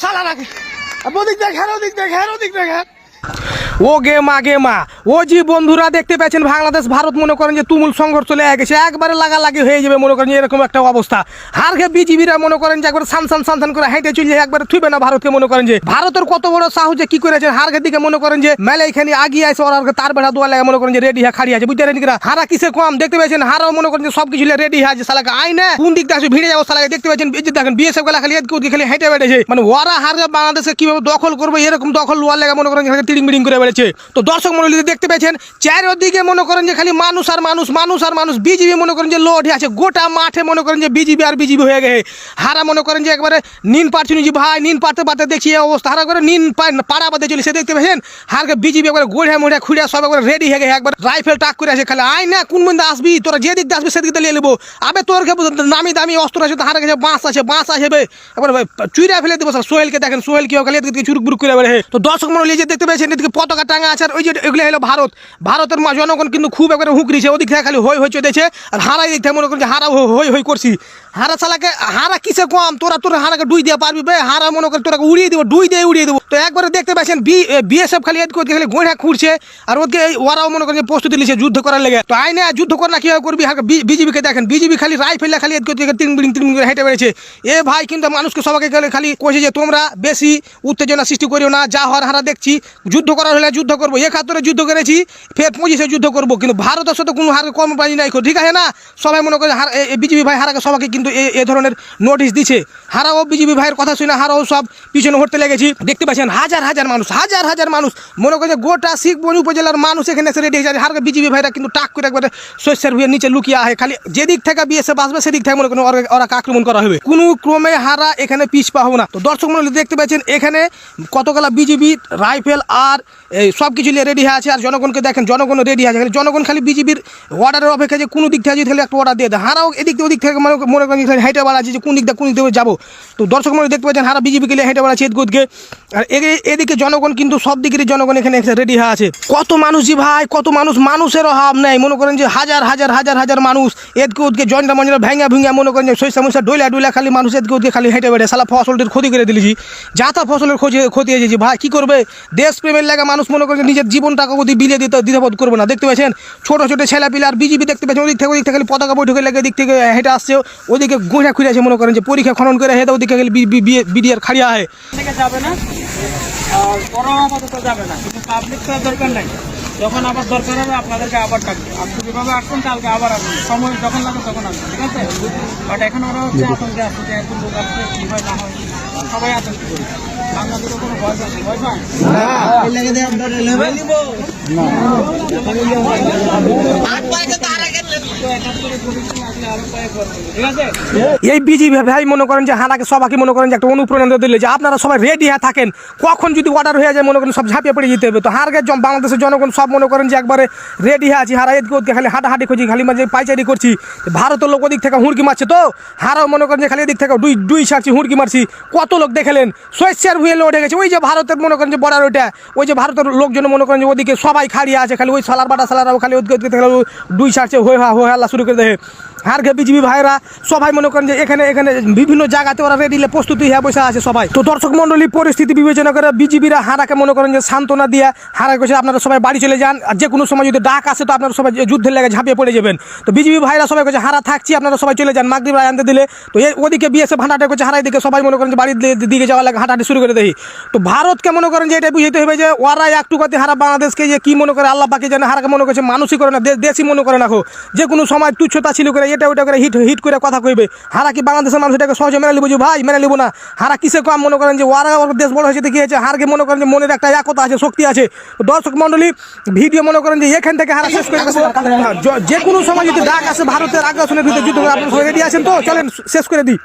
শালারা ওদিক দেখেন ওদিক দেখেন ওদিক দেখেন ও গেমা ও জি বন্ধুরা দেখতে পাচ্ছেন বাংলাদেশ ভারত মনে করেন যে তুমুল সংঘর্ষ চলে গেছে, একবারে লাগালাগি হয়ে যাবে মনে করেন এরকম একটা অবস্থা। হারকে বিজিবিরা মনে করেন যে একবার সান করে হেঁটে চলে একবারে থুইবে না ভারতকে। মনে করেন যে ভারতের কত বড় সাহস যে কি করেছেন হারকে দিকে মনে করেন যে মেলে এখানে আগিয়ে আছে ওর তার বেড়া দোয়া লাগে মনে করেন যে রেডি হয়ে খাড়ি আছে, বুঝতে পারেন কিনা। হারা কিসে কম দেখতে পাচ্ছেন, হারাও মনে করেন যে সবকিছু রেডি আছে সালাকে আই না কোন দিক থেকে ভিড়ে যাবো সালাকে দেখতে পাচ্ছেন। দেখেন বিএসএফ গুলা খালি খালি হেঁটে বেড়েছে, মানে ওরা হারকে বাংলাদেশে কিভাবে দখল করবে এরকম দখল লোয়ার লাগে মনে করেন তিড়িং বিড়িং করে বেড়েছে। তো দর্শক মন্ডলী দেখতে পেয়েছেন চারিদিকে মনে করেন যে খালি মানুষ আর মানুষ মানুষ আর মানুষ। বিজিবি মনে করেন যে লোড আছে গোটা মাঠে মনে করেন যে বিজিবি আর বিজিবি হয়ে গেছে। হারা মনে করেন যে একবারে নিন পারছুনি যে ভাই নিন পারতে পারতে দেখছি এই অবস্থা। হারা করে নিন পাড়া বাদে চলেছে দেখতে পেয়েছেন। হারকে বিজিবি একবারে গোড়া মুড়া খুঁড়া সব একবার রেডি হয়ে গেছে, একবার রাইফেল টাক করে আছে খালি আই না কোন বন্ধু আসবি তোরা যে দিক আসবি সেদিকে নিয়ে নেবো। আবে তোর নামি দামি অস্ত্র আছে, হারা কাছে বাঁশ আছে এবার চুইরা ফেলে দেবো। সোহেলকে দেখেন সোহেল কি খালি চুরুক বুরুক করে বেড়ে। তো দর্শক মন্ডলী যে দেখতে পেয়েছেন এদিকে পতাকা টাঙা আছে আর ওই যে এগুলো হলো ভারতের জনগণ কিন্তু খুব একবারে হুঁকরিছে, ওদিক থেকে খালি হই চলেছে। আর হারাই দিক থেকে মনে করেন যে হারা হই করছি। হারা চালাকে হারা কিসে কম তোরা হারাকে ডুই দিয়ে পারবি বে, হারা মনে করে তোরা উড়িয়ে দেবো ডুই দিয়ে উড়িয়ে দেবো। তো একবারে দেখতে পাচ্ছেন বিএসএফ খালি খালি গোঁড়া খুঁড়ছে আর ওকে ওরাও মনে করেন প্রস্তুতি নিচ্ছে যুদ্ধ করার লেগে। তো আইনে যুদ্ধ কর না কিভাবে করবি। বিজিবিকে দেখেন বিজিবি খালি রাইফেল খালি তিন বিড়িং হেঁটে বেড়েছে। এ ভাই কিন্তু মানুষকে সবাইকে খালি কইছে যে তোমরা বেশি উত্তেজনা সৃষ্টি করিও না, যা হওয়ার হারা দেখছি যুদ্ধ করার হলে যুদ্ধ করবো। 71 যুদ্ধ করেছি ফের 25 যুদ্ধ করবো, কিন্তু ভারতের সাথে কোনো হার কম পানি নাই, ঠিক আছে না। সবাই মনে করে বিজিবি ভাই হারাকে সবাইকে কিন্তু এ ধরনের নোটিশ দিচ্ছে। হারাও বিজিবি ভাইয়ের কথা শুনে হারাও সব পিছনে হটতে লেগেছি। দেখতে পাচ্ছেন হাজার হাজার মানুষ মনে করে গোটা শিখবনি উপজেলার মানুষ এখানে এসে রেডি হয়ে যায়। হারকে বিজিবি ভাইরা কিন্তু টাক করে একবারে শস্যের ভুঁয়ের নিচে লুকিয়ে আহে, খালি যেদিক থেকে বিএসএফ আসবে সেদিক থেকে মনে করেন ওরা আক্রমণ করা হবে। কোনো ক্রমে হারা এখানে পিছপা হবে না। তো দর্শক মন্ডলী দেখতে পাচ্ছেন এখানে কতগুলা বিজিবি রাইফেল আর সব কিছু নিয়ে রেডি হয়ে আছে। আর জনগণকে দেখেন জনগণ রেডি আছে, জনগণ খালি বিজিবির অর্ডারের অপেক্ষা যে কোনো দিক থেকে যদি একটা অর্ডার দিয়ে দেয়। হারাও এদিক ওদিক থেকে মনে করেন হেঁটে বেড়াচ্ছে যে কোন দিক দিয়ে যাবো। তো দর্শক মন্ডলী দেখতে পাচ্ছেন হারা বিজিবিকে নিয়ে হেঁটে বেড়াচ্ছে এদিকে। আর এদিকে জনগণ কিন্তু সব দিকেরই জনগণ এখানে রেডি হয়ে আছে। কত মানুষ জি ভাই কত মানুষের অভাব নেই। মনে করেন যে হাজার মানুষ এদিকে ওদিকে জয়টা মঞ্জরা ভেঙা মনে করেন যে শস্য ডইলা খালি মানুষ এদিকে ওদিকে খালি হেঁটে বেড়ে সালা ফসলটির ক্ষতি করে দিলেছি। যা তা ফসলের ক্ষতি হয়েছে ভাই কি করবে। দেশপ্রেমের লাগা মানুষ মনে করেন নিজের জীবনটাকে ওদি বিলিয়ে দ্বিধাবোধ করবে না। দেখতে পাচ্ছেন ছোট ছেলেপিলে আর বিজিবি দেখতে পাচ্ছেন ওদিক থেকে খালি পতাকা বৈঠকে লেগে দিক থেকে হেঁটে আসছে। ওদিকে গোঁড়া খুঁড়ে আছে মনে করেন যে পরীক্ষা খনন করে হেঁটে ওদিকে বিডিআর খাড়িয়া হয় যাবে না আর পরমাপাতত যাবে না, কিন্তু পাবলিক তো দরকার নাই। যখন আবার দরকার হবে আপনাদেরকে আবার ডাকবে। আপনি যেভাবে আসছেন কালকে আবার আসবেন, সময় যখন লাগে তখন আসবেন, ঠিক আছে। বাট এখন ওরা হচ্ছে আতঙ্কে আসছে যে এখন লোক আসছে কি হয় না হয় সবাই আতঙ্ক করি। বাংলাদেশে কোনো ভয় পাচ্ছে ভয় পায় এই বিজিবি ভাই মনে করেন যে হানাকে সবাইকে মনে করেন যে একটা অনুপ্রেরণা দিলে যে আপনারা সবাই রেডি হয়ে থাকেন, কখন যদি অর্ডার হয়ে যায় মনে করেন সব ঝাঁপিয়ে পড়ে যেতে হবে। তো হারকে বাংলাদেশের জনগণ সব মনে করেন যে একবারে রেডি হয়ে আছি। হারা এদিকে ওদিকে খালি হাঁটাহাঁটি করছি, খালি মাঝে পাইচারি করছি। ভারতের লোক ওদিক থেকে হুড়কি মারছে, তো হারাও মনে করেন যে খালি এদিক থেকে দুই ছাড়ছি হুড়কি মারছি। কত লোক দেখলেন শস্যের ভুঁয়ে উঠে গেছে। ওই যে ভারতের মনে করেন যে বর্ডার ওইটা, ওই যে ভারতের লোকজন মনে করেন যে ওদিকে সবাই খাড়িয়ে আছে, খালি ওই সালারাও খালি ওদিকে দুই ছাড়ছে হয়ে হাল্লা শুরু করে দেয়। হারকে বিজিবি ভাইরা সবাই মনে করেন যে এখানে বিভিন্ন জায়গাতে ওরা রেডি প্রস্তুতি হয়ে বসে আছে সবাই। তো দর্শক মন্ডলী পরিস্থিতি বিবেচনা করে বিজিবিরা হারাকে মনে করেন যে সান্ত্বনা দিয়ে হারা কইছে আপনারা সবাই বাড়ি চলে যান, আর যে কোনো সময় যদি ডাক আসে তো আপনারা সবাই যুদ্ধের লেগে ঝাঁপিয়ে পড়ে যাবেন। তো বিজিবি ভাইরা সবাই কইছে হারা থাকছি আপনারা সবাই চলে যান, মাগরিব আনতে দিলে। তো ওদিকে বিএসএফ হাঁটাহাঁটি করছে, হারাই দিকে সবাই মনে করেন যে বাড়ির দিকে যাওয়ার লাগে হাঁটাহাঁটি শুরু করে দেয়। তো ভারতকে মনে করেন যে এটা বুঝতে হবে যে ওরা একটু কথা হারা বাংলাদেশকে যে কি মনে করে আল্লাহ পাকে জানে। হারাকে মনে করছে মানুষই করে না দেশই মনে করে না, যে কোনো সময় তুচ্ছতা ছিল করে এটা ওইটা করে হিট করে কথা কইবে। হারা কি বাংলাদেশের মানুষ এটাকে সহজে মেনে লিব যে ভাই মেনে লিব না। হারা কিসে কম মনে করেন যে ওরা দেশ বড় হয়েছে দেখি হয়েছে। হারকে মনে করেন যে মনের একটা একতা আছে শক্তি আছে। দর্শক মন্ডলী ভিডিও মনে করেন যে এখান থেকে হারা শেষ করে দেবো। যে কোনো সময় যদি ডাক আসে ভারতের আগ্রাসনের ভিতরে যুদ্ধ আপনারা রেডি আছেন তো চলেন শেষ করে দিই।